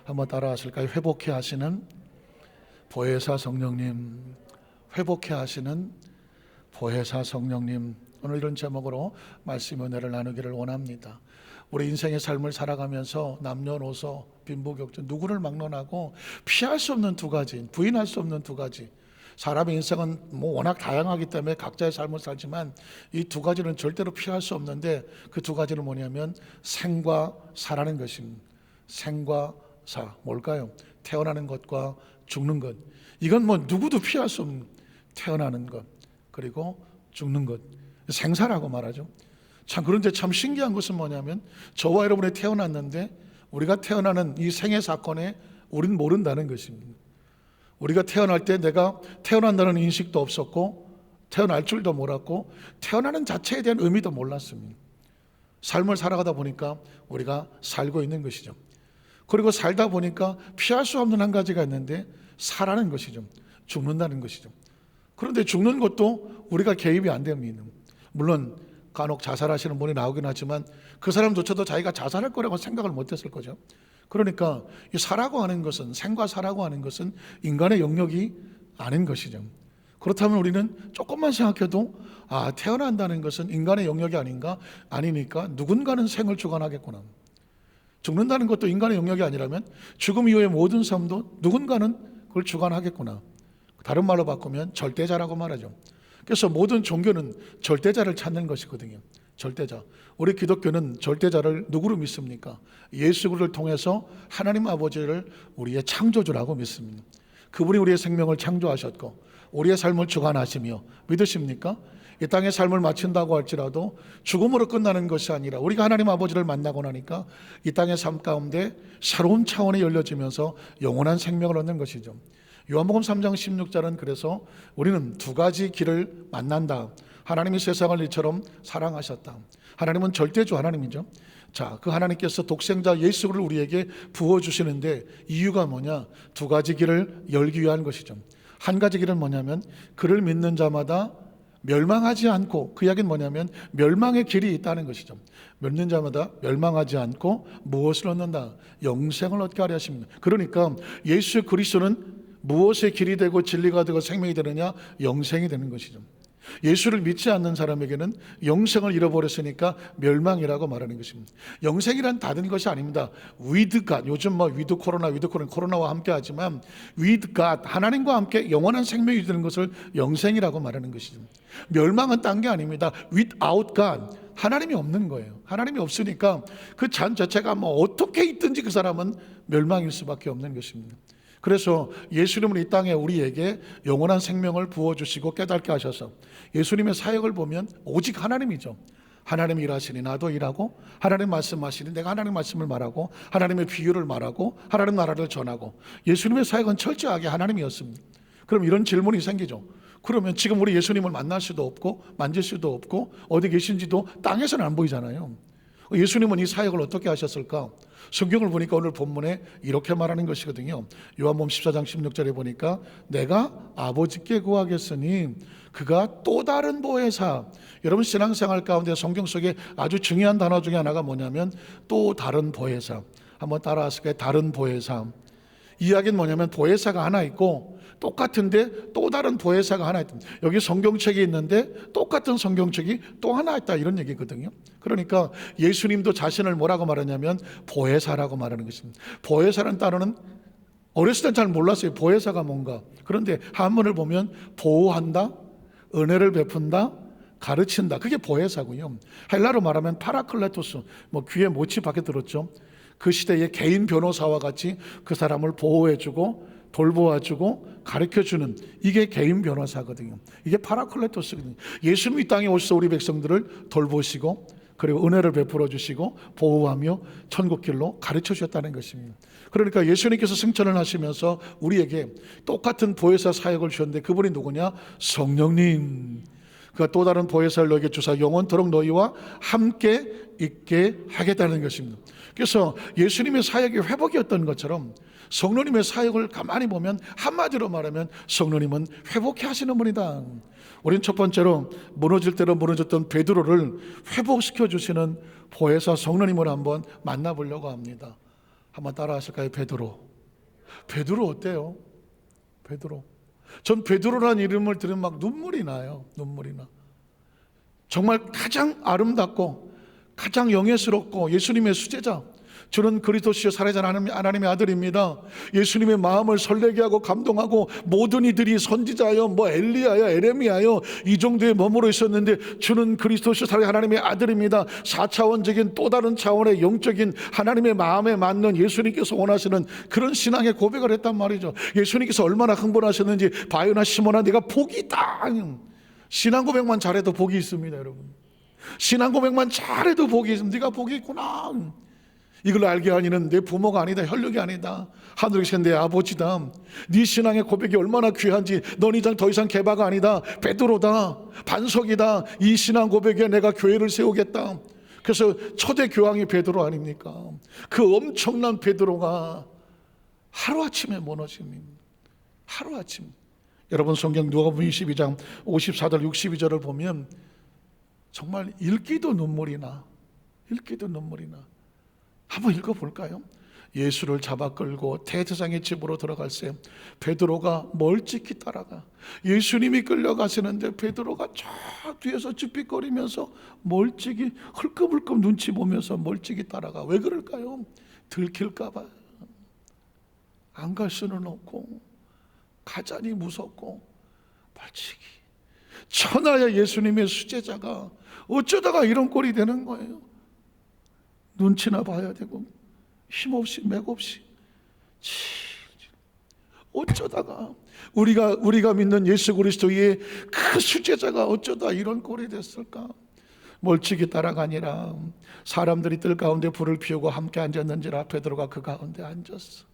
한번 따라 하실까요? 회복해 하시는 보혜사 성령님, 회복해 하시는 보혜사 성령님. 오늘 이런 제목으로 말씀 은혜를 나누기를 원합니다. 우리 인생의 삶을 살아가면서 남녀노소 빈부격전 누구를 막론하고 피할 수 없는 두 가지, 부인할 수 없는 두 가지. 사람의 인생은 워낙 다양하기 때문에 각자의 삶을 살지만 이 두 가지는 절대로 피할 수 없는데, 그 두 가지는 뭐냐면 생과 사라는 것입니다. 생과 사, 뭘까요? 태어나는 것과 죽는 것. 이건 누구도 피할 수 없는, 태어나는 것 그리고 죽는 것, 생사라고 말하죠. 그런데 참 신기한 것은 뭐냐면, 저와 여러분이 태어났는데 우리가 태어나는 이 생애 사건에 우리는 모른다는 것입니다. 우리가 태어날 때 내가 태어난다는 인식도 없었고, 태어날 줄도 몰랐고, 태어나는 자체에 대한 의미도 몰랐습니다. 삶을 살아가다 보니까 우리가 살고 있는 것이죠. 그리고 살다 보니까 피할 수 없는 한 가지가 있는데, 사라는 것이죠. 죽는다는 것이죠. 그런데 죽는 것도 우리가 개입이 안 됩니다. 물론 간혹 자살하시는 분이 나오긴 하지만 그 사람조차도 자기가 자살할 거라고 생각을 못했을 거죠. 그러니까 이 사라고 하는 것은, 생과 사라고 하는 것은 인간의 영역이 아닌 것이죠. 그렇다면 우리는 조금만 생각해도 태어난다는 것은 인간의 영역이 아니니까 누군가는 생을 주관하겠구나. 죽는다는 것도 인간의 영역이 아니라면 죽음 이후의 모든 삶도 누군가는 그걸 주관하겠구나. 다른 말로 바꾸면 절대자라고 말하죠. 그래서 모든 종교는 절대자를 찾는 것이거든요. 절대자. 우리 기독교는 절대자를 누구로 믿습니까? 예수 그리스도를 통해서 하나님 아버지를 우리의 창조주라고 믿습니다. 그분이 우리의 생명을 창조하셨고 우리의 삶을 주관하시며, 믿으십니까? 이 땅의 삶을 마친다고 할지라도 죽음으로 끝나는 것이 아니라 우리가 하나님 아버지를 만나고 나니까 이 땅의 삶 가운데 새로운 차원이 열려지면서 영원한 생명을 얻는 것이죠. 요한복음 3장 16절은 그래서 우리는 두 가지 길을 만난다. 하나님이 세상을 이처럼 사랑하셨다. 하나님은 절대주 하나님이죠. 그 하나님께서 독생자 예수를 우리에게 부어주시는데 이유가 뭐냐? 두 가지 길을 열기 위한 것이죠. 한 가지 길은 뭐냐면, 그를 믿는 자마다 멸망하지 않고, 그 이야기는 뭐냐면 멸망의 길이 있다는 것이죠. 믿는 자마다 멸망하지 않고 무엇을 얻는다? 영생을 얻게 하려 하십니다. 그러니까 예수 그리스도는 무엇의 길이 되고 진리가 되고 생명이 되느냐? 영생이 되는 것이죠. 예수를 믿지 않는 사람에게는 영생을 잃어버렸으니까 멸망이라고 말하는 것입니다. 영생이란 다른 것이 아닙니다. With God, 요즘 with 코로나와 함께 하지만 with God, 하나님과 함께 영원한 생명이 되는 것을 영생이라고 말하는 것이죠. 멸망은 딴 게 아닙니다. Without God, 하나님이 없는 거예요. 하나님이 없으니까 그 잔 자체가 어떻게 있든지 그 사람은 멸망일 수밖에 없는 것입니다. 그래서 예수님은 이 땅에 우리에게 영원한 생명을 부어주시고 깨닫게 하셔서, 예수님의 사역을 보면 오직 하나님이죠. 하나님이 일하시니 나도 일하고, 하나님 말씀하시니 내가 하나님 말씀을 말하고, 하나님의 비유를 말하고, 하나님 나라를 전하고. 예수님의 사역은 철저하게 하나님이었습니다. 그럼 이런 질문이 생기죠. 그러면 지금 우리 예수님을 만날 수도 없고 만질 수도 없고 어디 계신지도 땅에서는 안 보이잖아요. 예수님은 이 사역을 어떻게 하셨을까? 성경을 보니까 오늘 본문에 이렇게 말하는 것이거든요. 요한복음 14장 16절에 보니까 내가 아버지께 구하겠으니 그가 또 다른 보혜사. 여러분 신앙생활 가운데 성경 속에 아주 중요한 단어 중에 하나가 뭐냐면 또 다른 보혜사. 한번 따라하실까요? 다른 보혜사. 이야기는 뭐냐면 보혜사가 하나 있고 똑같은데 또 다른 보혜사가 하나 있다. 여기 성경책이 있는데 똑같은 성경책이 또 하나 있다, 이런 얘기거든요. 그러니까 예수님도 자신을 뭐라고 말하냐면 보혜사라고 말하는 것입니다. 보혜사라는 단어는 어렸을 땐 잘 몰랐어요. 보혜사가 뭔가. 그런데 한문을 보면 보호한다, 은혜를 베푼다, 가르친다. 그게 보혜사고요. 헬라로 말하면 파라클레토스. 귀에 못이 박혀 들었죠. 그 시대의 개인 변호사와 같이 그 사람을 보호해주고 돌보아주고 가르쳐주는, 이게 개인 변호사거든요. 이게 파라클레토스거든요. 예수님이 이 땅에 오셔서 우리 백성들을 돌보시고 그리고 은혜를 베풀어 주시고 보호하며 천국길로 가르쳐 주셨다는 것입니다. 그러니까 예수님께서 승천을 하시면서 우리에게 똑같은 보혜사 사역을 주셨는데 그분이 누구냐? 성령님. 그가 또 다른 보혜사를 너에게 주사 영원토록 너희와 함께 있게 하겠다는 것입니다. 그래서 예수님의 사역이 회복이었던 것처럼 성령님의 사역을 가만히 보면 한마디로 말하면 성령님은 회복해 하시는 분이다. 우린 첫 번째로 무너질 대로 무너졌던 베드로를 회복시켜 주시는 보혜사 성령님을 한번 만나보려고 합니다. 한번 따라 하실까요? 베드로. 베드로 어때요? 베드로. 전 베드로라는 이름을 들으면 막 눈물이 나요. 눈물이 나. 정말 가장 아름답고 가장 영예스럽고 예수님의 수제자, 저는 그리스도시요 살아계신 하나님의 아들입니다. 예수님의 마음을 설레게 하고 감동하고 모든 이들이 선지자여 엘리야여 에레미야여 이 정도에 머물러 있었는데 저는 그리스도시요 살아계신 하나님의 아들입니다. 4차원적인 또 다른 차원의 영적인 하나님의 마음에 맞는 예수님께서 원하시는 그런 신앙의 고백을 했단 말이죠. 예수님께서 얼마나 흥분하셨는지 바요나 시몬아 네가 복이 있다. 신앙 고백만 잘해도 복이 있습니다. 여러분, 신앙 고백만 잘해도 복이 있습니다. 네가 복이 있구나. 이걸 알게 하니는 내 부모가 아니다, 혈육이 아니다, 하늘에 계신 내 아버지다. 네 신앙의 고백이 얼마나 귀한지. 넌 이제 더 이상 개바가 아니다, 베드로다, 반석이다. 이 신앙 고백에 내가 교회를 세우겠다. 그래서 초대 교황이 베드로 아닙니까? 그 엄청난 베드로가 하루아침에 무너집니다. 하루아침. 여러분, 성경 누가복음 22장 54절 62절을 보면 정말 읽기도 눈물이 나. 읽기도 눈물이 나. 한번 읽어볼까요? 예수를 잡아 끌고 대제사장의 집으로 들어갈 때 베드로가 멀찍이 따라가. 예수님이 끌려가시는데 베드로가 저 뒤에서 쭈삣거리면서 멀찍이 흘끔흘끔 눈치 보면서 멀찍이 따라가. 왜 그럴까요? 들킬까 봐. 안 갈 수는 없고 가자니 무섭고 멀찍이. 천하의 예수님의 수제자가 어쩌다가 이런 꼴이 되는 거예요. 눈치나 봐야 되고 힘없이 맥없이 어쩌다가 우리가 믿는 예수 그리스도의 그 수제자가 어쩌다 이런 꼴이 됐을까? 멀찍이 따라가니라. 사람들이 뜰 가운데 불을 피우고 함께 앉았는지라 베드로가 그 가운데 앉았어.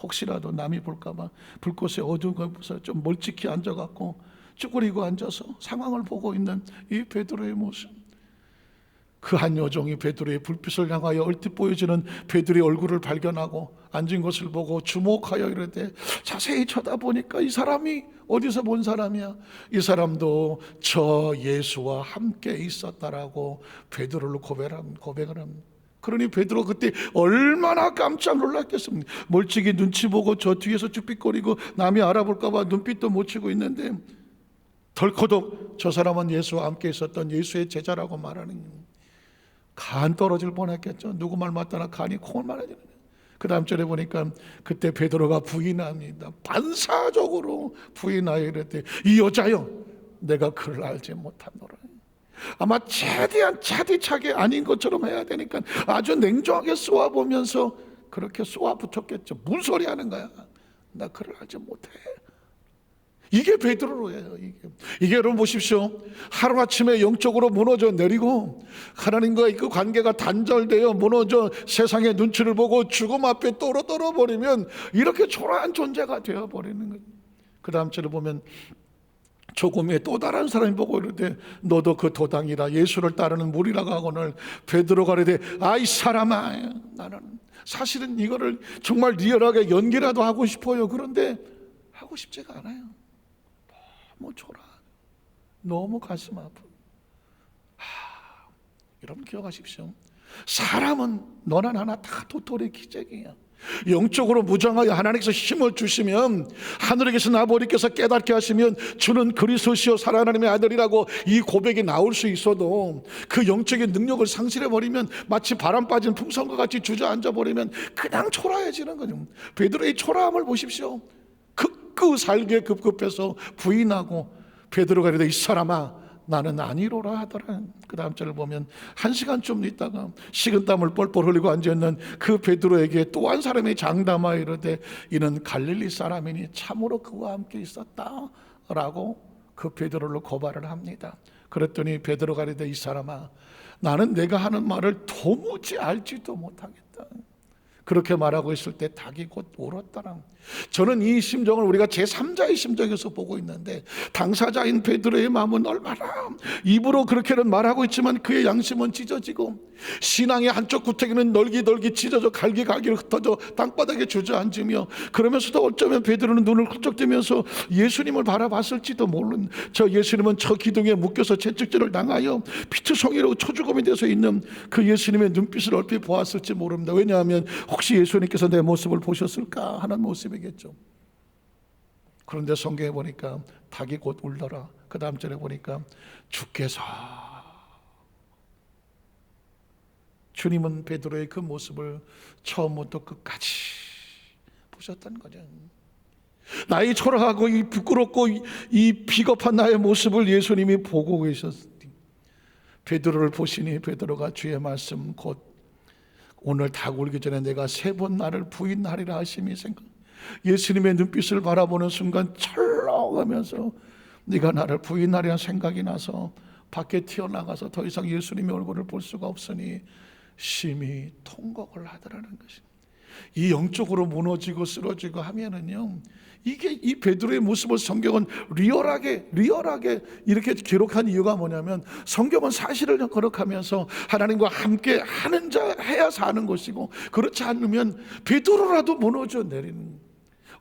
혹시라도 남이 볼까봐 불꽃에 어두운 곳에서 좀 멀찍이 앉아갖고 쭈그리고 앉아서 상황을 보고 있는 이 베드로의 모습. 그 한 여종이 베드로의 불빛을 향하여 얼핏 보여지는 베드로의 얼굴을 발견하고 앉은 것을 보고 주목하여 이르되, 자세히 쳐다보니까 이 사람이 어디서 본 사람이야? 이 사람도 저 예수와 함께 있었다라고 베드로를 고백을 합니다. 그러니 베드로 그때 얼마나 깜짝 놀랐겠습니까? 멀찍이 눈치 보고 저 뒤에서 쭈삣거리고 남이 알아볼까 봐 눈빛도 못 치고 있는데 덜커덕 저 사람은 예수와 함께 있었던 예수의 제자라고 말하는 거예요. 간 떨어질 뻔했겠죠. 누구 말 맞다나 간이 콩을 말아지는. 그 다음 절에 보니까 그때 베드로가 부인합니다. 반사적으로 부인하여 이랬대, 이 여자여 내가 그를 알지 못하노라. 아마 최대한 차디차게 아닌 것처럼 해야 되니까 아주 냉정하게 쏘아보면서 그렇게 쏘아붙였겠죠. 무슨 소리 하는 거야? 나 그를 알지 못해. 이게 베드로예요. 이게 여러분 보십시오. 하루아침에 영적으로 무너져 내리고 하나님과의 그 관계가 단절되어 무너져 세상의 눈치를 보고 죽음 앞에 떨어 버리면 이렇게 초라한 존재가 되어버리는 거예요. 그 다음 절을 보면 조금 후에 또 다른 사람이 보고 이르되 너도 그 도당이라 예수를 따르는 무리라고 하거늘 베드로가 이르되 아이 사람아, 나는 사실은 이거를 정말 리얼하게 연기라도 하고 싶어요. 그런데 하고 싶지가 않아요. 너무 초라, 너무 가슴 아프. 여러분 기억하십시오. 사람은 너나 나나 다 도토리 기적이야. 영적으로 무장하여 하나님께서 힘을 주시면, 하늘에 계신 아버지께서 깨닫게 하시면 주는 그리스도시요 살아계신 하나님의 아들이라고 이 고백이 나올 수 있어도 그 영적인 능력을 상실해버리면 마치 바람 빠진 풍선과 같이 주저앉아버리면 그냥 초라해지는 거죠. 베드로의 초라함을 보십시오. 그 살기에 급급해서 부인하고 베드로가 이르되 이 사람아 나는 아니로라 하더라. 그 다음 절을 보면 1시간쯤 있다가 식은땀을 뻘뻘 흘리고 앉아있는 그 베드로에게 또 한 사람이 장담하여 이르되 이는 갈릴리 사람이니 참으로 그와 함께 있었다 라고 그 베드로를 고발을 합니다. 그랬더니 베드로가 이르되 이 사람아 나는 내가 하는 말을 도무지 알지도 못하겠다. 그렇게 말하고 있을 때 닭이 곧 울었더라. 저는 이 심정을 우리가 제3자의 심정에서 보고 있는데 당사자인 베드로의 마음은 얼마나, 입으로 그렇게는 말하고 있지만 그의 양심은 찢어지고 신앙의 한쪽 구태기는 널기 찢어져 갈기갈기 흩어져 땅바닥에 주저앉으며, 그러면서도 어쩌면 베드로는 눈을 훌쩍뜨면서 예수님을 바라봤을지도 모르는, 저 예수님은 저 기둥에 묶여서 채찍질을 당하여 피투성이로 초죽음이 돼서 있는 그 예수님의 눈빛을 얼핏 보았을지 모릅니다. 왜냐하면 혹시 예수님께서 내 모습을 보셨을까 하는 모습이겠죠. 그런데 성경에 보니까 닭이 곧 울더라. 그 다음 절에 보니까 주께서, 주님은 베드로의 그 모습을 처음부터 끝까지 보셨던 거죠. 나의 초라하고 이 부끄럽고 이 비겁한 나의 모습을 예수님이 보고 계셨으니 베드로를 보시니 베드로가 주의 말씀 곧 오늘 닭 울기 전에 내가 3번 나를 부인하리라 하심이 생각. 예수님의 눈빛을 바라보는 순간 철렁하면서 네가 나를 부인하리라 생각이 나서 밖에 튀어나가서 더 이상 예수님의 얼굴을 볼 수가 없으니 심히 통곡을 하더라는 것입니다. 이 영적으로 무너지고 쓰러지고 하면은요, 이게 이 베드로의 모습을 성경은 리얼하게 이렇게 기록한 이유가 뭐냐면, 성경은 사실을 거룩하면서 하나님과 함께 하는 자 해야 사는 것이고, 그렇지 않으면 베드로라도 무너져 내리는.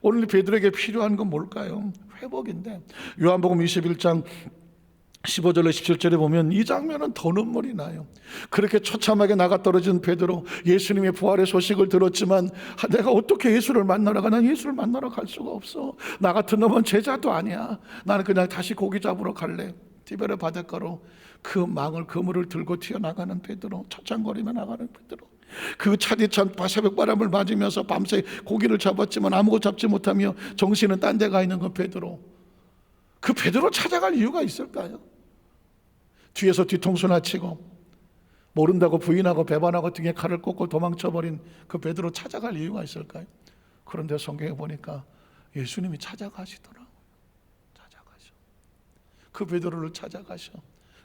오늘 베드로에게 필요한 건 뭘까요? 회복인데, 요한복음 21장 15절로 17절에 보면 이 장면은 더 눈물이 나요. 그렇게 처참하게 나가 떨어진 베드로, 예수님의 부활의 소식을 들었지만 내가 어떻게 예수를 만나러 가? 난 예수를 만나러 갈 수가 없어. 나 같은 놈은 제자도 아니야. 나는 그냥 다시 고기 잡으러 갈래. 디베레 바닷가로 그 망을, 그물을 들고 튀어나가는 베드로, 처창거리며 나가는 베드로, 그 차디찬 새벽바람을 맞으면서 밤새 고기를 잡았지만 아무것도 잡지 못하며 정신은 딴 데 가 있는 그 베드로, 그 베드로 찾아갈 이유가 있을까요? 뒤에서 뒤통수나 치고 모른다고 부인하고 배반하고 등에 칼을 꽂고 도망쳐버린 그 베드로 찾아갈 이유가 있을까요? 그런데 성경에 보니까 예수님이 찾아가시더라고요. 찾아가셔. 그 베드로를 찾아가셔.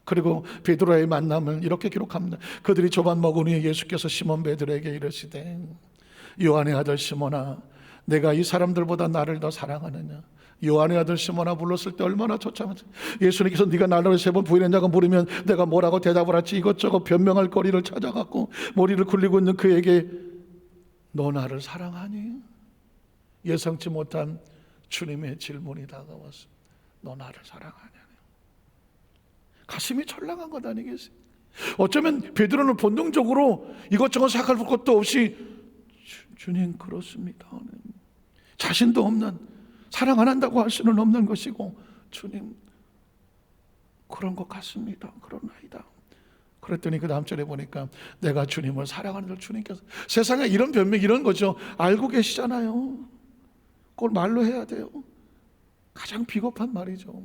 그리고 베드로의 만남을 이렇게 기록합니다. 그들이 조반 먹은 후에 예수께서 시몬 베드로에게 이르시되 요한의 아들 시몬아, 내가 이 사람들보다 나를 더 사랑하느냐? 요한의 아들 시몬아 불렀을 때 얼마나 처참하지. 예수님께서 네가 나를 3번 부인했냐고 물으면 내가 뭐라고 대답을 할지 이것저것 변명할 거리를 찾아갖고 머리를 굴리고 있는 그에게 너 나를 사랑하니? 예상치 못한 주님의 질문이 다가왔어. 너 나를 사랑하냐? 가슴이 철렁한 것 아니겠어요? 어쩌면 베드로는 본능적으로 이것저것 생각할 것도 없이 주님 그렇습니다, 자신도 없는, 사랑 안 한다고 할 수는 없는 것이고, 주님 그런 것 같습니다, 그러나이다. 그랬더니 그 다음 절에 보니까 내가 주님을 사랑하는 줄 주님께서, 세상에 이런 변명 이런 거죠. 알고 계시잖아요. 그걸 말로 해야 돼요. 가장 비겁한 말이죠.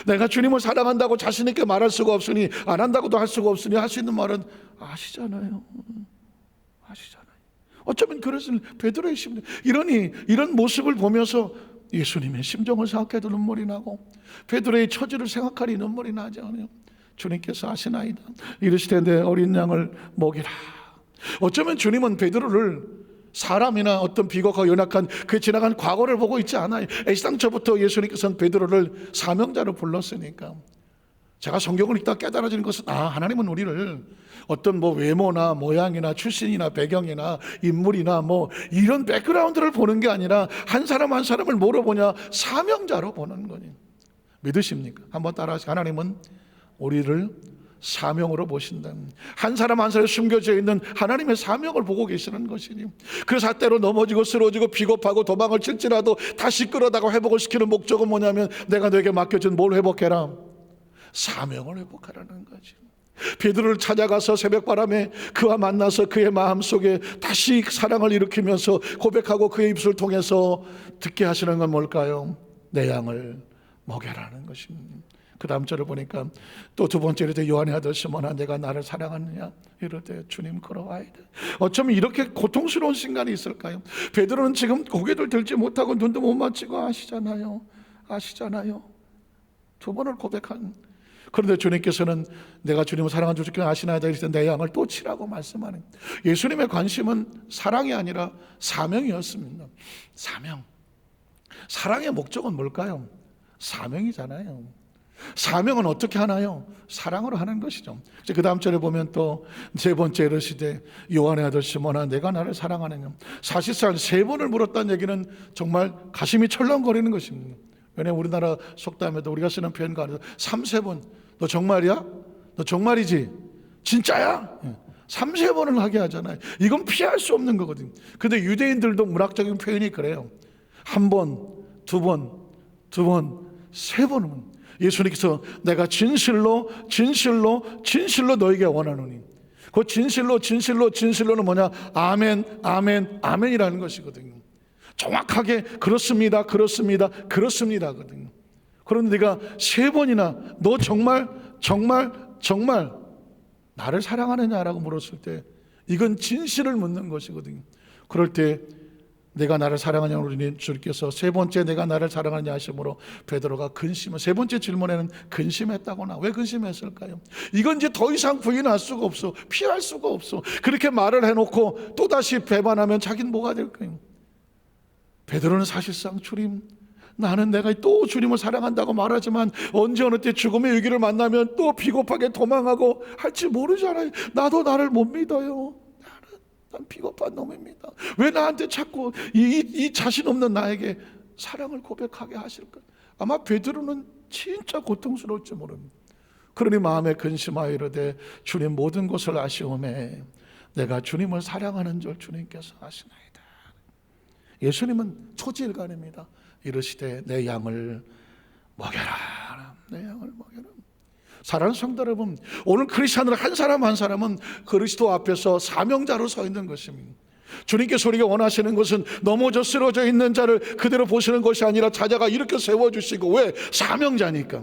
내가 주님을 사랑한다고 자신 있게 말할 수가 없으니, 안 한다고도 할 수가 없으니 할 수 있는 말은 아시잖아요. 아시잖아요. 어쩌면 그것을 베드로의 심정, 이런 모습을 보면서 예수님의 심정을 생각해도 눈물이 나고 베드로의 처지를 생각하니 눈물이 나지 않아요. 주님께서 아시나이다. 이르시되 내 어린 양을 먹이라. 어쩌면 주님은 베드로를 사람이나 어떤 비겁하고 연약한 그 지나간 과거를 보고 있지 않아요. 애시당초부터 예수님께서는 베드로를 사명자로 불렀으니까. 제가 성경을 읽다 깨달아지는 것은, 하나님은 우리를 어떤 외모나 모양이나 출신이나 배경이나 인물이나 이런 백그라운드를 보는 게 아니라 한 사람 한 사람을 뭐로 보냐? 사명자로 보는 거니. 믿으십니까? 한번 따라하시죠. 하나님은 우리를 사명으로 보신다. 한 사람 한 사람에 숨겨져 있는 하나님의 사명을 보고 계시는 것이니, 그래서 때로 넘어지고 쓰러지고 비겁하고 도망을 칠지라도 다시 끌어다가 회복을 시키는 목적은 뭐냐면, 내가 너에게 맡겨준 뭘 회복해라? 사명을 회복하라는 거지. 베드로를 찾아가서 새벽바람에 그와 만나서 그의 마음속에 다시 사랑을 일으키면서 고백하고 그의 입술을 통해서 듣게 하시는 건 뭘까요? 내 양을 먹여라는 것입니다. 그 다음 절을 보니까 또 두 번째로 요한의 아들 시몬아, 내가 나를 사랑하느냐? 이르되 주님 걸어와이다. 어쩌면 이렇게 고통스러운 순간이 있을까요? 베드로는 지금 고개를 들지 못하고 눈도 못 맞추고 아시잖아요. 두 번을 고백한. 그런데 주님께서는 내가 주님을 사랑하는 줄 주께 아시나이다. 이르시되 내 양을 또 치라고 말씀하는. 예수님의 관심은 사랑이 아니라 사명이었습니다. 사명. 사랑의 목적은 뭘까요? 사명이잖아요. 사명은 어떻게 하나요? 사랑으로 하는 것이죠. 그 다음 절에 보면 또 세 번째 이르시되 요한의 아들 시몬아, 내가 나를 사랑하느냐? 사실상 3번을 물었다는 얘기는 정말 가슴이 철렁거리는 것입니다. 왜냐하면 우리나라 속담에도 우리가 쓰는 표현과 3-4번 너 정말이야? 너 정말이지? 진짜야? 3-4 번을 하게 하잖아요. 이건 피할 수 없는 거거든요. 근데 유대인들도 문학적인 표현이 그래요. 1번, 2번, 2번, 3번은 예수님께서 내가 진실로 진실로 진실로 너에게 원하노니, 그 진실로 진실로 진실로는 뭐냐? 아멘 아멘 아멘이라는 것이거든요. 정확하게 그렇습니다 그렇습니다 그렇습니다 거든요. 그런데 내가 3번이나 너 정말 정말 정말 나를 사랑하느냐라고 물었을 때 이건 진실을 묻는 것이거든요. 그럴 때 내가 나를 사랑하냐고 우리 주님께서 3번째 내가 나를 사랑하느냐 하심으로 베드로가 근심을, 3번째 질문에는 근심했다거나. 왜 근심했을까요? 이건 이제 더 이상 부인할 수가 없어. 피할 수가 없어. 그렇게 말을 해놓고 또다시 배반하면 자기는 뭐가 될까요? 베드로는 사실상 주님, 나는 내가 또 주님을 사랑한다고 말하지만 언제 어느 때 죽음의 위기를 만나면 또 비겁하게 도망하고 할지 모르잖아요. 나도 나를 못 믿어요. 난 비겁한 놈입니다. 왜 나한테 자꾸 이 자신 없는 나에게 사랑을 고백하게 하실까? 아마 베드로는 진짜 고통스러울지 모릅니다. 그러니 마음에 근심하여 이르되 주님 모든 것을 아시오매 내가 주님을 사랑하는 줄 주님께서 아시나이다. 예수님은 초지일관입니다. 이르시되 내 양을 먹여라. 내 양을 먹여라. 사랑하는 성도 여러분, 오늘 크리스찬들 한 사람 한 사람은 그리스도 앞에서 사명자로 서 있는 것입니다. 주님께서 우리가 원하시는 것은 넘어져 쓰러져 있는 자를 그대로 보시는 것이 아니라 찾아가 이렇게 세워주시고, 왜? 사명자니까.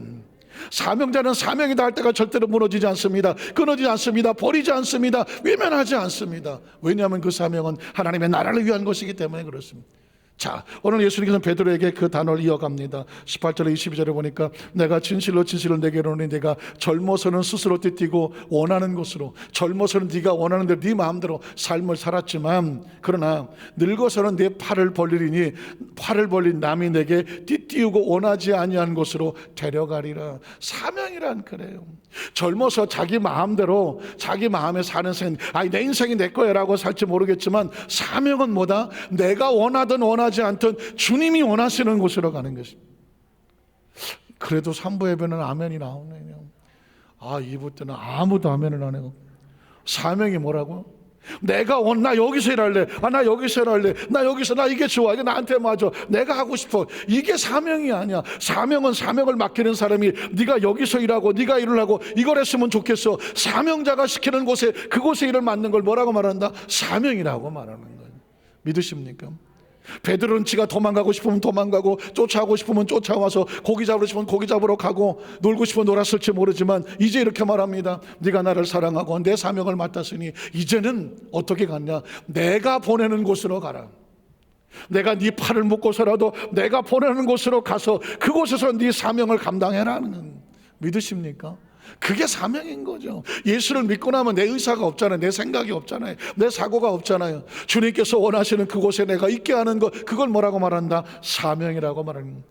사명자는 사명이 닿을 때가 절대로 무너지지 않습니다. 끊어지지 않습니다. 버리지 않습니다. 외면하지 않습니다. 왜냐하면 그 사명은 하나님의 나라를 위한 것이기 때문에 그렇습니다. 자, 오늘 예수님께서는 베드로에게 그 단어를 이어갑니다. 18절에 22절에 보니까 내가 진실로 진실로 내게 이르노니 내가 젊어서는 스스로 뛰뛰고 원하는 것으로, 젊어서는 네가 원하는 대로 네 마음대로 삶을 살았지만 그러나 늙어서는 내 팔을 벌리리니 팔을 벌린 남이 내게 뛰뛰우고 원하지 아니한 곳으로 데려가리라. 사명이란 그래요. 젊어서 자기 마음대로 자기 마음에 사는 생, 아니 내 인생이 내 거야라고 살지 모르겠지만 사명은 뭐다? 내가 원하든 원하지 않든 주님이 원하시는 곳으로 가는 것입니다. 그래도 3부 예배는 아멘이 나오네요. 2부 때는 아무도 아멘을 안 해요. 사명이 뭐라고? 나 여기서 일할래. 나 여기서 일할래. 나 이게 좋아. 이게 나한테 맞아. 내가 하고 싶어. 이게 사명이 아니야. 사명은 사명을 맡기는 사람이 네가 여기서 일하고 네가 일을 하고 이걸 했으면 좋겠어. 사명자가 시키는 곳에 그곳에 일을 맡는 걸 뭐라고 말한다? 사명이라고 말하는 거예요. 믿으십니까? 베드로는 지가 도망가고 싶으면 도망가고 쫓아가고 싶으면 쫓아와서 고기 잡으러 싶으면 고기 잡으러 가고 놀고 싶으면 놀았을지 모르지만 이제 이렇게 말합니다. 네가 나를 사랑하고 내 사명을 맡았으니 이제는 어떻게 갔냐? 내가 보내는 곳으로 가라. 내가 네 팔을 묶고서라도 내가 보내는 곳으로 가서 그곳에서 네 사명을 감당해라는. 믿으십니까? 그게 사명인 거죠. 예수를 믿고 나면 내 의사가 없잖아요. 내 생각이 없잖아요. 내 사고가 없잖아요. 주님께서 원하시는 그곳에 내가 있게 하는 것, 그걸 뭐라고 말한다? 사명이라고 말하는.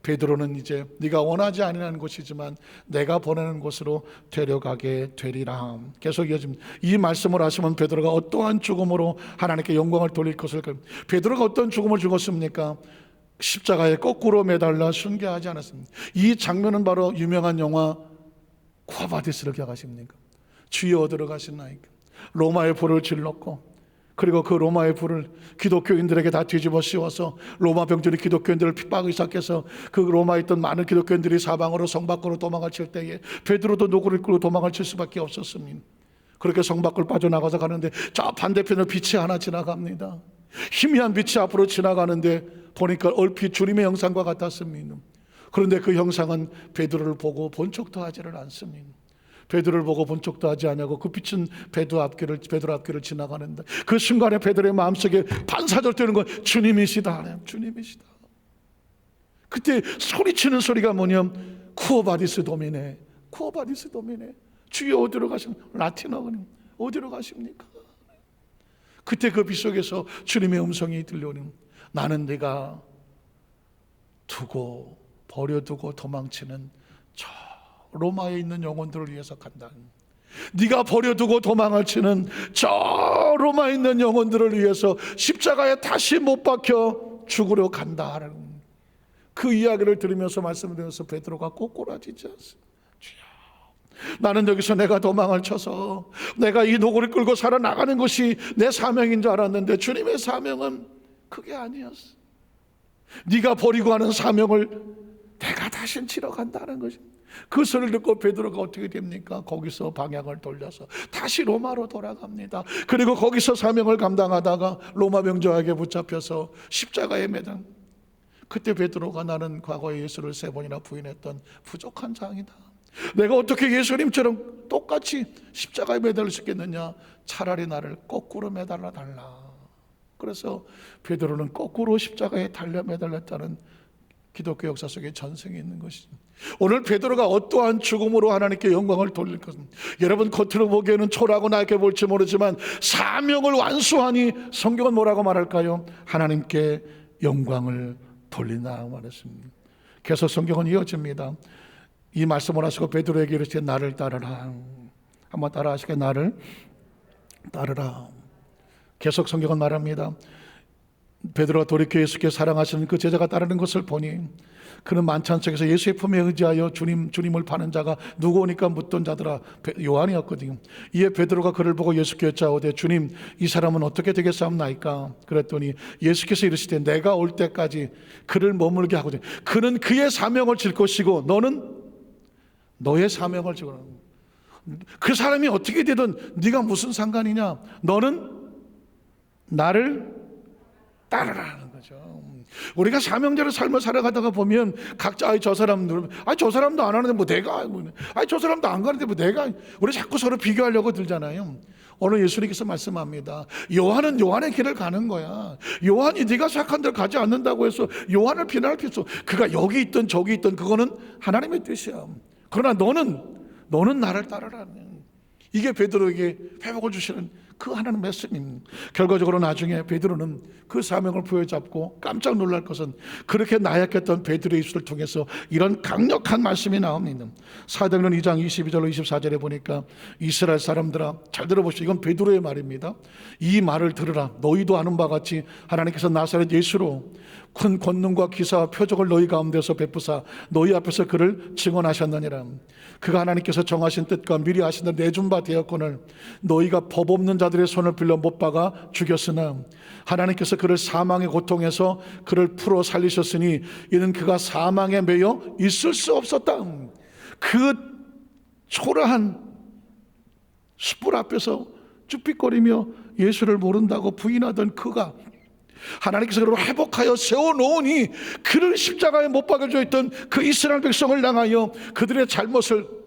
베드로는 이제 네가 원하지 아니하는 곳이지만 내가 보내는 곳으로 데려가게 되리라. 계속 이어집니다. 이 말씀을 하시면 베드로가 어떠한 죽음으로 하나님께 영광을 돌릴 것을. 베드로가 어떤 죽음을 죽었습니까? 십자가에 거꾸로 매달려 순교하지 않았습니다. 이 장면은 바로 유명한 영화 쿠아바디스를 기억하십니까? 주여 어디로 가시나이까? 로마의 불을 질렀고, 그리고 그 로마의 불을 기독교인들에게 다 뒤집어 씌워서 로마 병들이 기독교인들을 핍박하기 시작해서 그 로마에 있던 많은 기독교인들이 사방으로 성 밖으로 도망을 칠 때에 베드로도 노구를 끌고 도망을 칠 수밖에 없었습니다. 그렇게 성 밖을 빠져나가서 가는데 저 반대편을 빛이 하나 지나갑니다. 희미한 빛이 앞으로 지나가는데 보니까 얼핏 주님의 형상과 같았습니다. 그런데 그 형상은 베드로를 보고 본 척도 하지를 않습니다. 베드로를 보고 본 척도 하지 않냐고 그 빛은 베드로 앞길을 지나가는데 그 순간에 베드로의 마음속에 반사절 되는 건 주님이시다. 주님이시다. 그때 소리치는 소리가 뭐냐면 쿠어바디스 도미네. 쿠어바디스 도미네. 주여 어디로 가십니까? 라틴어는 어디로 가십니까? 그때 그 빛 속에서 주님의 음성이 들려오는, 나는 네가 두고 버려두고 도망치는 저 로마에 있는 영혼들을 위해서 간다. 네가 버려두고 도망을 치는 저 로마에 있는 영혼들을 위해서 십자가에 다시 못 박혀 죽으러 간다. 그 이야기를 들으면서 말씀을 드려서 베드로가 꼬꾸라지지 않습니다. 주여, 나는 여기서 내가 도망을 쳐서 내가 이 노고를 끌고 살아나가는 것이 내 사명인 줄 알았는데 주님의 사명은 그게 아니었어. 네가 버리고 가는 사명을 내가 다시 치러 간다는 것입니다. 그 소리를 듣고 베드로가 어떻게 됩니까? 거기서 방향을 돌려서 다시 로마로 돌아갑니다. 그리고 거기서 사명을 감당하다가 로마 병정에게 붙잡혀서 십자가에 매단. 그때 베드로가 나는 과거에 예수를 3번이나 부인했던 부족한 자이다. 내가 어떻게 예수님처럼 똑같이 십자가에 매달릴 수 있겠느냐? 차라리 나를 거꾸로 매달아 달라. 그래서 베드로는 거꾸로 십자가에 달려 매달렸다는 기독교 역사 속에 전승이 있는 것이죠. 오늘 베드로가 어떠한 죽음으로 하나님께 영광을 돌릴 것은, 여러분 겉으로 보기에는 초라하고 나게 볼지 모르지만 사명을 완수하니 성경은 뭐라고 말할까요? 하나님께 영광을 돌린다 말했습니다. 계속 성경은 이어집니다. 이 말씀을 하시고 베드로에게 이르시되 나를 따르라. 한번 따라 하시게. 나를 따르라. 계속 성경은 말합니다. 베드로가 돌이켜 예수께 사랑하시는 그 제자가 따르는 것을 보니 그는 만찬 속에서 예수의 품에 의지하여 주님을 파는 자가 누구오니까 묻던 자들아 요한이었거든요. 이에 베드로가 그를 보고 예수께 여짜오되 주님 이 사람은 어떻게 되겠사옵나이까? 그랬더니 예수께서 이르시되 내가 올 때까지 그를 머물게 하거든. 그는 그의 사명을 질 것이고 너는 너의 사명을 지거라. 그 사람이 어떻게 되든 네가 무슨 상관이냐? 너는 나를 따르라는 거죠. 우리가 사명자의 삶을 살아가다가 보면 각자 저 사람도 안 하는데 뭐 내가 저 사람도 안 가는데 뭐 내가, 우리 자꾸 서로 비교하려고 들잖아요. 오늘 예수님께서 말씀합니다. 요한은 요한의 길을 가는 거야. 요한이 네가 생각한 대로 가지 않는다고 해서 요한을 비난할 필요 없어. 그가 여기 있든 저기 있든 그거는 하나님의 뜻이야. 그러나 너는 나를 따르라는, 이게 베드로에게 회복을 주시는 그 하나님의 말씀입니다. 결과적으로 나중에 베드로는 그 사명을 부여잡고 깜짝 놀랄 것은 그렇게 나약했던 베드로의 입술을 통해서 이런 강력한 말씀이 나옵니다. 사도행전 2장 22절로 24절에 보니까 이스라엘 사람들아 잘 들어보시오. 이건 베드로의 말입니다. 이 말을 들으라. 너희도 아는 바와 같이 하나님께서 나사렛 예수로 큰 권능과 기사와 표적을 너희 가운데서 베푸사 너희 앞에서 그를 증언하셨느니라. 그가 하나님께서 정하신 뜻과 미리 하신 대로 내준 바 되었거늘 너희가 법 없는 자들의 손을 빌려 못 박아 죽였으나 하나님께서 그를 사망의 고통에서 그를 풀어 살리셨으니 이는 그가 사망에 매여 있을 수 없었다. 그 초라한 숯불 앞에서 쭈삣거리며 예수를 모른다고 부인하던 그가 하나님께서 그를 회복하여 세워놓으니 그를 십자가에 못 박아져 있던 그 이스라엘 백성을 향하여 그들의 잘못을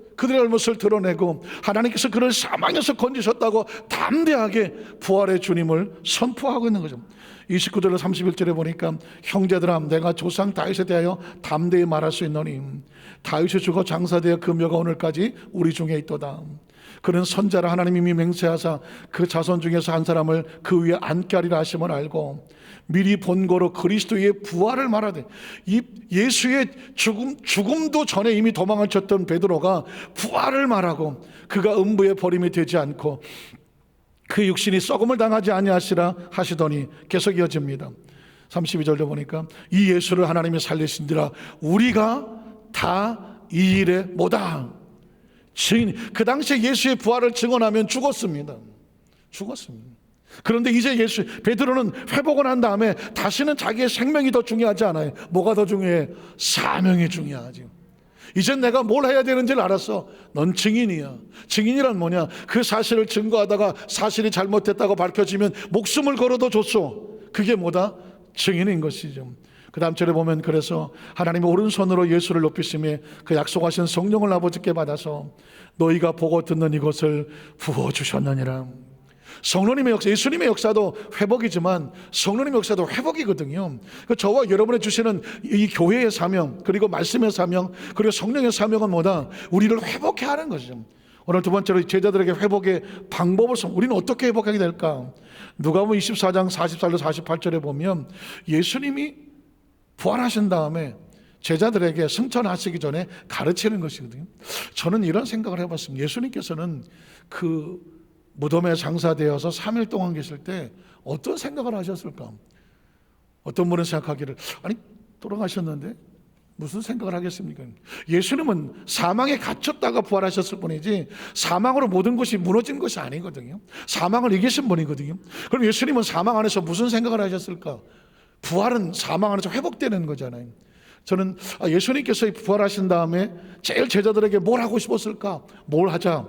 드러내고 하나님께서 그를 사망에서 건지셨다고 담대하게 부활의 주님을 선포하고 있는 거죠. 29절로 31절에 보니까 형제들아 내가 조상 다윗에 대하여 담대히 말할 수 있노니 다윗이 죽어 장사되어 그 묘가 오늘까지 우리 중에 있도다. 그는 선자라 하나님이 이미 맹세하사 그 자손 중에서 한 사람을 그 위에 앉게 하리라 하심을 알고 미리 본고로 그리스도의 부활을 말하되, 이 예수의 죽음도 전에 이미 도망을 쳤던 베드로가 부활을 말하고 그가 음부에 버림이 되지 않고 그 육신이 썩음을 당하지 아니하시라 하시더니 계속 이어집니다. 32절도 보니까 이 예수를 하나님이 살리신지라 우리가 다 이 일에 뭐다 증인. 그 당시에 예수의 부활을 증언하면 죽었습니다. 그런데 이제 베드로는 회복을 한 다음에 다시는 자기의 생명이 더 중요하지 않아요. 뭐가 더 중요해? 사명이 중요하지. 이젠 내가 뭘 해야 되는지를 알았어. 넌 증인이야. 증인이란 뭐냐? 그 사실을 증거하다가 사실이 잘못됐다고 밝혀지면 목숨을 걸어도 줬어. 그게 뭐다? 증인인 것이죠. 그 다음 절에 보면 그래서 하나님의 오른손으로 예수를 높이시며 그 약속하신 성령을 아버지께 받아서 너희가 보고 듣는 이것을 부어주셨느니라. 성령님의 역사, 예수님의 역사도 회복이지만 성령님의 역사도 회복이거든요. 저와 여러분의 주시는 이 교회의 사명, 그리고 말씀의 사명, 그리고 성령의 사명은 뭐다? 우리를 회복해 하는 것이죠. 오늘 두 번째로 제자들에게 회복의 방법을 우리는 어떻게 회복하게 될까? 누가복음 24장 44절 48절에 보면 예수님이 부활하신 다음에 제자들에게 승천하시기 전에 가르치는 것이거든요. 저는 이런 생각을 해봤습니다. 예수님께서는 그 무덤에 장사되어서 3일 동안 계실 때 어떤 생각을 하셨을까? 어떤 분은 생각하기를, 아니 돌아가셨는데 무슨 생각을 하겠습니까? 예수님은 사망에 갇혔다가 부활하셨을 뿐이지 사망으로 모든 것이 무너진 것이 아니거든요. 사망을 이기신 분이거든요. 그럼 예수님은 사망 안에서 무슨 생각을 하셨을까? 부활은 사망 안에서 회복되는 거잖아요. 저는 예수님께서 부활하신 다음에 제일 제자들에게 뭘 하고 싶었을까? 뭘 하자?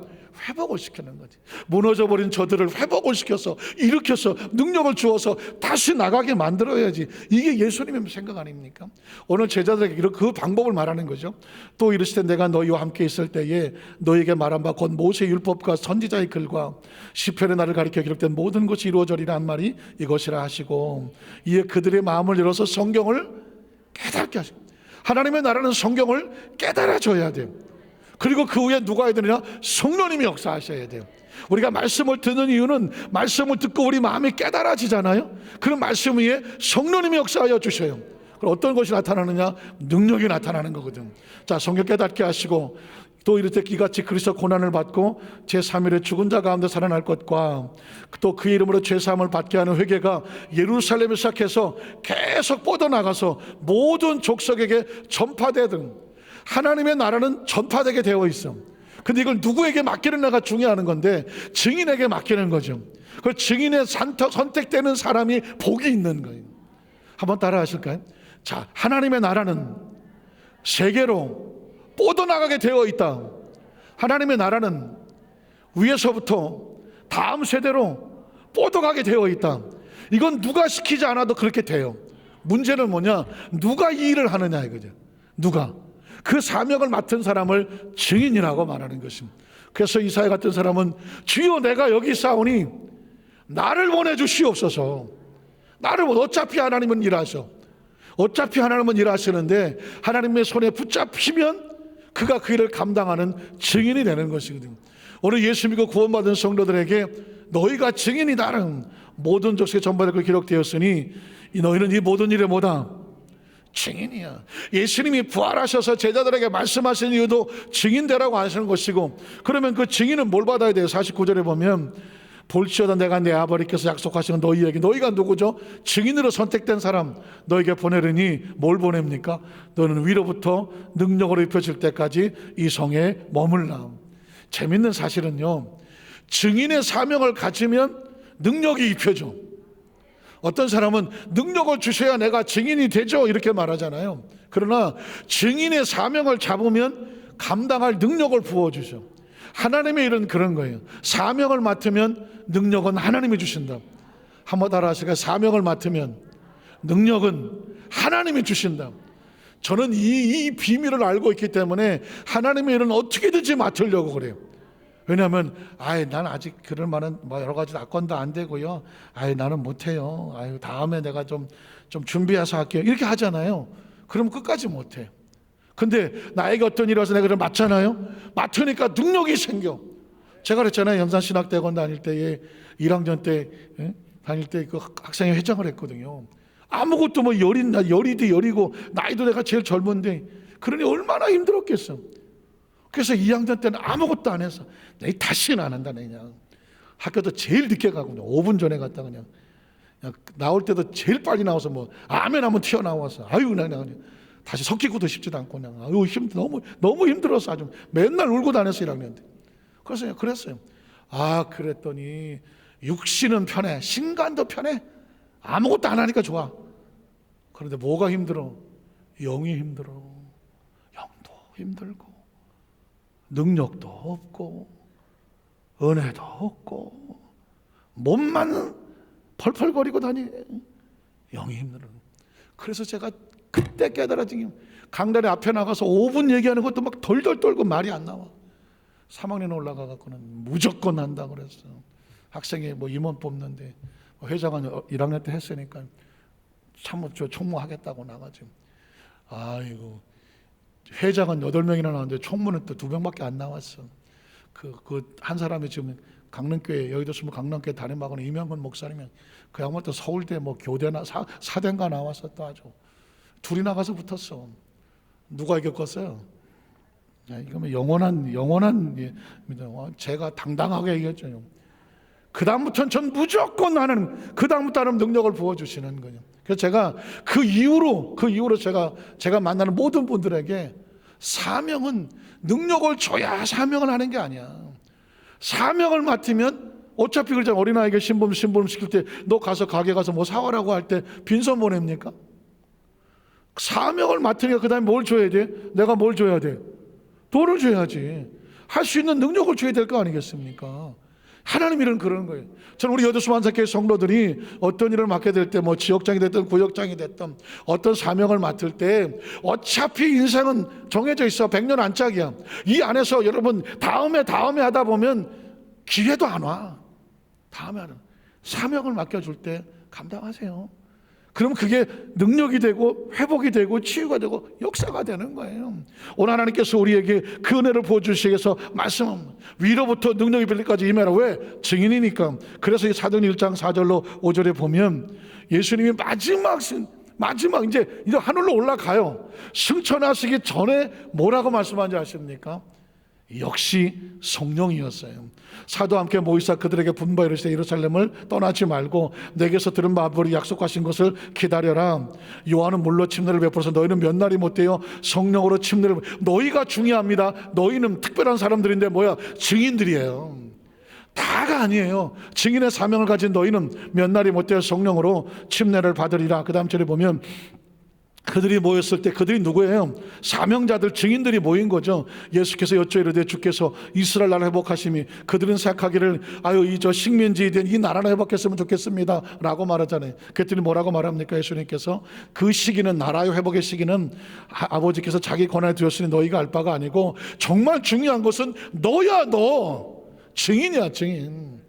회복을 시키는 거지. 무너져버린 저들을 회복을 시켜서 일으켜서 능력을 주어서 다시 나가게 만들어야지. 이게 예수님의 생각 아닙니까? 오늘 제자들에게 그 방법을 말하는 거죠. 또 이르시되 내가 너희와 함께 있을 때에 너희에게 말한 바 곧 모세의 율법과 선지자의 글과 시편의 나를 가리켜 기록된 모든 것이 이루어져리라 한 말이 이것이라 하시고, 이에 그들의 마음을 열어서 성경을 깨닫게 하시고, 하나님의 나라는 성경을 깨달아줘야 돼요. 그리고 그 후에 누가 해야 되느냐? 성령님이 역사하셔야 돼요. 우리가 말씀을 듣는 이유는 말씀을 듣고 우리 마음이 깨달아지잖아요. 그런 말씀 위에 성령님이 역사하여 주셔요. 그럼 어떤 것이 나타나느냐? 능력이 나타나는 거거든. 자, 성경 깨닫게 하시고, 또 이르되 이같이 그리스도 고난을 받고 제3일에 죽은 자 가운데 살아날 것과 또 그 이름으로 죄사함을 받게 하는 회개가 예루살렘에 시작해서 계속 뻗어나가서 모든 족속에게 전파되든, 하나님의 나라는 전파되게 되어 있어. 근데 이걸 누구에게 맡기느냐가 중요한 건데 증인에게 맡기는 거죠. 그 증인의 선택되는 사람이 복이 있는 거예요. 한번 따라 하실까요? 자, 하나님의 나라는 세계로 뻗어나가게 되어 있다. 하나님의 나라는 위에서부터 다음 세대로 뻗어가게 되어 있다. 이건 누가 시키지 않아도 그렇게 돼요. 문제는 뭐냐? 누가 이 일을 하느냐 이거죠. 누가? 그 사명을 맡은 사람을 증인이라고 말하는 것입니다. 그래서 이사야 같은 사람은 주여 내가 여기 있사오니 나를 보내주시옵소서. 나를 어차피 하나님은 일하셔. 어차피 하나님은 일하시는데 하나님의 손에 붙잡히면 그가 그 일을 감당하는 증인이 되는 것이거든요. 오늘 예수 믿고 구원받은 성도들에게 너희가 증인이다는 모든 족속에 전파되고 기록되었으니 너희는 이 모든 일에 뭐다? 증인이야. 예수님이 부활하셔서 제자들에게 말씀하신 이유도 증인되라고 하시는 것이고, 그러면 그 증인은 뭘 받아야 돼요? 49절에 보면 볼지어다 내가 내 아버지께서 약속하시는 너희에게, 너희가 누구죠? 증인으로 선택된 사람 너에게 보내르니 뭘 보냅니까? 너는 위로부터 능력으로 입혀질 때까지 이 성에 머물라. 재밌는 사실은요, 증인의 사명을 가지면 능력이 입혀져. 어떤 사람은 능력을 주셔야 내가 증인이 되죠 이렇게 말하잖아요. 그러나 증인의 사명을 잡으면 감당할 능력을 부어주셔. 하나님의 일은 그런 거예요. 사명을 맡으면 능력은 하나님이 주신다. 한번 따라 하시까? 사명을 맡으면 능력은 하나님이 주신다. 저는 이 비밀을 알고 있기 때문에 하나님의 일은 어떻게든지 맡으려고 그래요. 왜냐하면 난 아직 그럴 만한 여러 가지 낙관도 안 되고요. 나는 못해요. 다음에 내가 좀 준비해서 할게요. 이렇게 하잖아요. 그럼 끝까지 못해. 근데 나에게 어떤 일이 와서 내가 그걸 맡잖아요. 맡으니까 능력이 생겨. 제가 그랬잖아요. 영산신학대학원 다닐 때에 1학년 때 다닐 때 그 학생회 회장을 했거든요. 아무것도 열이도 열이고 나이도 내가 제일 젊은데 그러니 얼마나 힘들었겠어. 그래서 2학년 때는 아무것도 안 했어. 다시는 안 한다. 그냥 학교도 제일 늦게 가고 5분 전에 갔다 그냥 나올 때도 제일 빨리 나와서 아멘 하면 튀어나와서 그냥 다시 섞이고도 싶지도 않고 그냥 너무 힘들어서 아주 맨날 울고 다녔어 1학년 때. 그래서 그랬어요. 그랬더니 육신은 편해, 신간도 편해. 아무것도 안 하니까 좋아. 그런데 뭐가 힘들어? 영이 힘들어. 영도 힘들고 능력도 없고 은혜도 없고 몸만 펄펄거리고 다니. 영이 힘들어. 그래서 제가 그때 깨달아진 게 강단에 앞에 나가서 5분 얘기하는 것도 막 덜덜 떨고 말이 안 나와. 3학년 올라가 갖고는 무조건 한다 그랬어. 학생회 임원 뽑는데 회장은 1학년 때 했으니까 사무처 총무하겠다고 나가지. 회장은 8명이나 나왔는데 총무는 또 2명밖에 안 나왔어. 그 한 사람이 지금 강릉교회, 여의도 숨은 강릉교회 담임하고는 이명근 목사님이 그 양반 또 서울대 교대나 사대인가 나와서 또 아주 둘이 나가서 붙었어. 누가 이겼겠어요? 이거면 영원한 제가 당당하게 이겼죠. 그 다음부터는 전 무조건 그 다음부터 하는 능력을 부어주시는 거예요. 그래서 제가 그 이후로 제가 만나는 모든 분들에게 사명은 능력을 줘야 사명을 하는 게 아니야. 사명을 맡으면 어차피 그러잖아. 어린아이에게 심부름 시킬 때 너 가서 가게 가서 뭐 사와라고 할 때 빈손 보냅니까? 사명을 맡으니까 그 다음에 뭘 줘야 돼? 내가 뭘 줘야 돼? 돈을 줘야지. 할 수 있는 능력을 줘야 될 거 아니겠습니까? 하나님 일은 그러는 거예요. 저는 우리 여도수 만삭교회 성도들이 어떤 일을 맡게 될 때 뭐 지역장이 됐든 구역장이 됐든 어떤 사명을 맡을 때 어차피 인생은 정해져 있어. 100년 안짝이야. 이 안에서 여러분 다음에 하다 보면 기회도 안 와. 다음에 하는 사명을 맡겨줄 때 감당하세요. 그럼 그게 능력이 되고 회복이 되고 치유가 되고 역사가 되는 거예요. 오늘 하나님께서 우리에게 그 은혜를 부어주시기 위해서 말씀합니다. 위로부터 능력이 빌리까지 임해라. 왜? 증인이니까. 그래서 이 사도행 1장 4절로 5절에 보면 예수님이 마지막 이제 하늘로 올라가요. 승천하시기 전에 뭐라고 말씀하는지 아십니까? 역시 성령이었어요. 사도와 함께 모이사 그들에게 분부하여 이르시되 예루살렘을 떠나지 말고 내게서 들은 바보리 약속하신 것을 기다려라. 요한은 물로 침례를 베풀어서 너희는 몇 날이 못되어 성령으로 침례를. 너희가 중요합니다. 너희는 특별한 사람들인데 뭐야? 증인들이에요. 다가 아니에요. 증인의 사명을 가진 너희는 몇 날이 못되어 성령으로 침례를 받으리라. 그 다음 절에 보면 그들이 모였을 때 그들이 누구예요? 사명자들, 증인들이 모인 거죠. 예수께서 여쭤이르되 주께서 이스라엘 나라 회복하심이 그들은 생각하기를 아유 이 저 식민지 된 이 나라를 회복했으면 좋겠습니다 라고 말하잖아요. 그랬더니 뭐라고 말합니까? 예수님께서 그 시기는 나라의 회복의 시기는 아버지께서 자기 권한에 두었으니 너희가 알 바가 아니고 정말 중요한 것은 너야. 너 증인이야. 증인.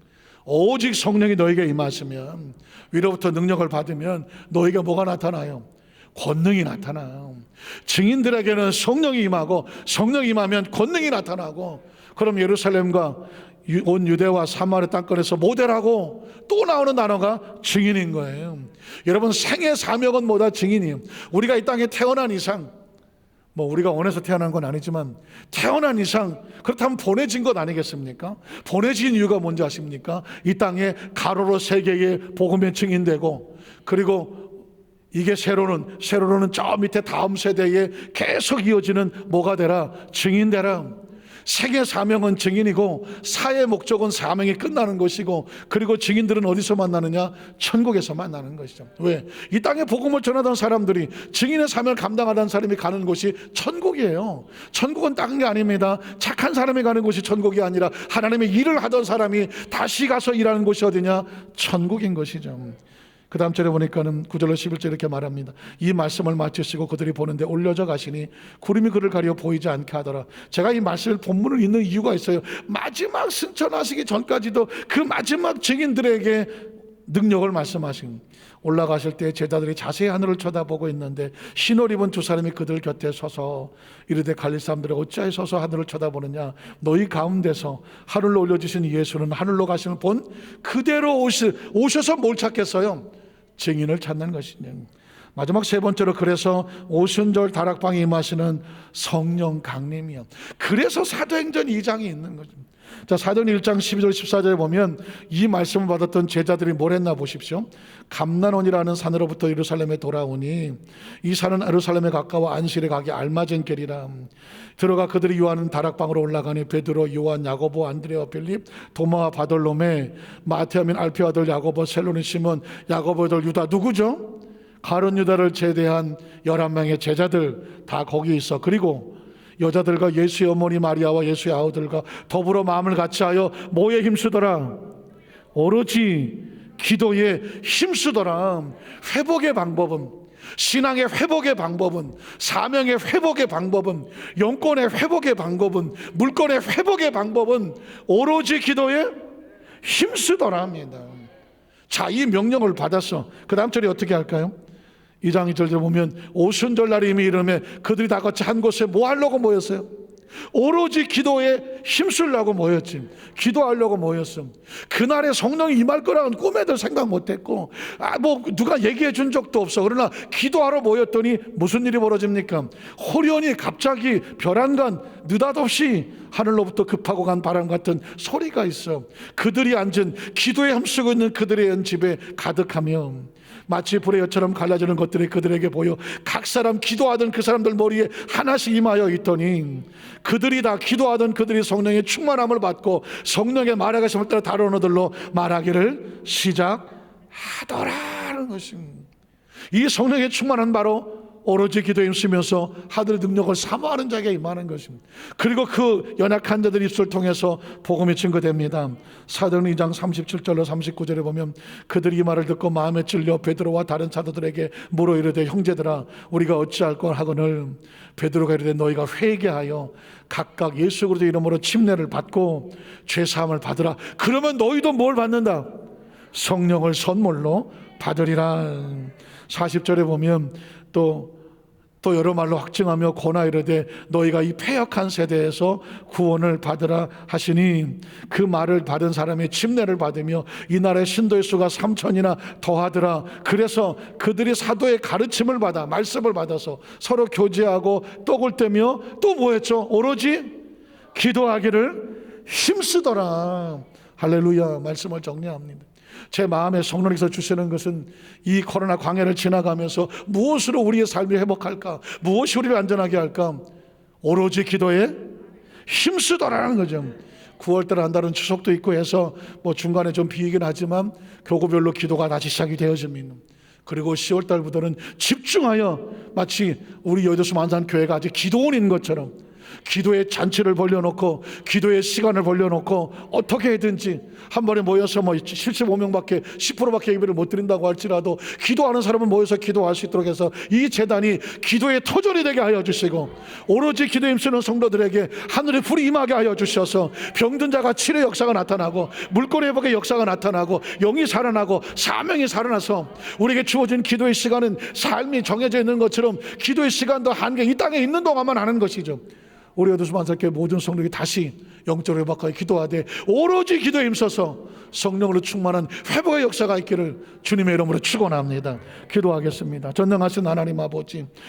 오직 성령이 너에게 임하시면 위로부터 능력을 받으면 너희가 뭐가 나타나요? 권능이 나타나요. 증인들에게는 성령이 임하고 성령이 임하면 권능이 나타나고 그럼 예루살렘과 온 유대와 사마리아 땅권에서 모델하고 또 나오는 단어가 증인인 거예요. 여러분 생애 사명은 뭐다? 증인이에요. 우리가 이 땅에 태어난 이상 뭐 우리가 원해서 태어난 건 아니지만 태어난 이상 그렇다면 보내진 것 아니겠습니까? 보내진 이유가 뭔지 아십니까? 이 땅에 가로로 세계의 복음의 증인되고 그리고 이게 세로로는 저 밑에 다음 세대에 계속 이어지는 뭐가 되라? 증인 되라. 세계 사명은 증인이고 사의 목적은 사명이 끝나는 것이고 그리고 증인들은 어디서 만나느냐? 천국에서 만나는 것이죠. 왜? 이 땅에 복음을 전하던 사람들이 증인의 사명을 감당하던 사람이 가는 곳이 천국이에요. 천국은 다른 게 아닙니다. 착한 사람이 가는 곳이 천국이 아니라 하나님의 일을 하던 사람이 다시 가서 일하는 곳이 어디냐? 천국인 것이죠. 그 다음 절에 보니까는 9절로 11절 이렇게 말합니다. 이 말씀을 마치시고 그들이 보는데 올려져 가시니 구름이 그를 가려 보이지 않게 하더라. 제가 이 말씀을 본문을 읽는 이유가 있어요. 마지막 승천하시기 전까지도 그 마지막 증인들에게 능력을 말씀하신 올라가실 때 제자들이 자세히 하늘을 쳐다보고 있는데 흰옷 입은 두 사람이 그들 곁에 서서 이르되 갈릴 사람들이 어찌하여 서서 하늘을 쳐다보느냐? 너희 가운데서 하늘로 올려주신 예수는 하늘로 가시는 본 그대로 오셔서 뭘 찾겠어요? 증인을 찾는 것이냐. 마지막 세 번째로 그래서 오순절 다락방에 임하시는 성령 강림이요. 그래서 사도행전 2장이 있는 거죠. 자, 사도행전 1장 12절 14절에 보면 이 말씀을 받았던 제자들이 뭘 했나 보십시오. 감난원이라는 산으로부터 예루살렘에 돌아오니 이 산은 예루살렘에 가까워 안식일에 가기 알맞은 길이라. 들어가 그들이 요하는 다락방으로 올라가니 베드로, 요한, 야고보, 안드레와 빌립, 도마와 바돌로메, 마테아민 알피오 아들 야고보, 셀로니 시몬, 야고보 아들 유다. 누구죠? 가룟 유다를 제대한 11명의 제자들 다 거기 있어. 그리고 여자들과 예수의 어머니 마리아와 예수의 아우들과 더불어 마음을 같이하여 뭐에 힘쓰더라? 오로지 기도에 힘쓰더라. 회복의 방법은, 신앙의 회복의 방법은, 사명의 회복의 방법은, 영권의 회복의 방법은, 물권의 회복의 방법은 오로지 기도에 힘쓰더라 합니다. 자, 이 명령을 받았어. 그 다음 절에 어떻게 할까요? 2장 2절에 보면 오순절 날이 이미 이르매 그들이 다 같이 한 곳에 뭐 하려고 모였어요? 오로지 기도에 힘쓰려고 모였지. 기도하려고 모였어. 그날에 성령이 임할 거라는 꿈에도 생각 못했고 뭐 누가 얘기해 준 적도 없어. 그러나 기도하러 모였더니 무슨 일이 벌어집니까? 호련히 갑자기 별안간 느닷없이 하늘로부터 급하고 간 바람 같은 소리가 있어. 그들이 앉은 기도에 힘쓰고 있는 그들의 집에 가득하며 마치 불의 엿처럼 갈라지는 것들이 그들에게 보여 각 사람 기도하던 그 사람들 머리에 하나씩 임하여 있더니 그들이 다 기도하던 그들이 성령의 충만함을 받고 성령의 말하심을 따라 다른 언어들로 말하기를 시작하더라는 것입니다. 이 성령의 충만은 바로 오로지 기도에 힘쓰면서 하늘의 능력을 사모하는 자에게 임하는 것입니다. 그리고 그 연약한 자들 입술을 통해서 복음이 증거됩니다. 사도행전 2장 37절로 39절에 보면 그들이 이 말을 듣고 마음에 찔려 베드로와 다른 사도들에게 물어 이르되 형제들아 우리가 어찌할 걸 하거늘 베드로가 이르되 너희가 회개하여 각각 예수 그리스도 이름으로 침례를 받고 죄사함을 받으라. 그러면 너희도 뭘 받는다? 성령을 선물로 받으리라. 40절에 보면 또 여러 말로 확증하며 권하 이르되 너희가 이 패역한 세대에서 구원을 받으라 하시니 그 말을 받은 사람이 침례를 받으며 이 나라의 신도의 수가 3천이나 더하더라. 그래서 그들이 사도의 가르침을 받아 말씀을 받아서 서로 교제하고 떡을 떼며 또 뭐했죠? 오로지 기도하기를 힘쓰더라. 할렐루야. 말씀을 정리합니다. 제 마음에 성령께서 주시는 것은 이 코로나 광야를 지나가면서 무엇으로 우리의 삶을 회복할까? 무엇이 우리를 안전하게 할까? 오로지 기도에 힘쓰더라는 거죠. 9월달 한달은 추석도 있고 해서 뭐 중간에 좀 비이긴 하지만 교구별로 기도가 다시 시작이 되어집니다. 그리고 10월달부터는 집중하여 마치 우리 여의도 만산교회가 아직 기도원인 것처럼 기도의 잔치를 벌려놓고 기도의 시간을 벌려놓고 어떻게 해든지 한 번에 모여서 뭐 75명밖에 10%밖에 예배를 못 드린다고 할지라도 기도하는 사람은 모여서 기도할 수 있도록 해서 이 재단이 기도의 터전이 되게 하여 주시고 오로지 기도에 힘쓰는 성도들에게 하늘의 불이 임하게 하여 주셔서 병든 자가 치료의 역사가 나타나고 물꼬리 회복의 역사가 나타나고 영이 살아나고 사명이 살아나서 우리에게 주어진 기도의 시간은 삶이 정해져 있는 것처럼 기도의 시간도 한계 이 땅에 있는 동안만 하는 것이죠. 우리 여도수 만삭교회 모든 성도들이 다시 영적으로 회복하여 기도하되 오로지 기도에 힘써서 성령으로 충만한 회복의 역사가 있기를 주님의 이름으로 축원합니다. 기도하겠습니다. 전능하신 하나님 아버지,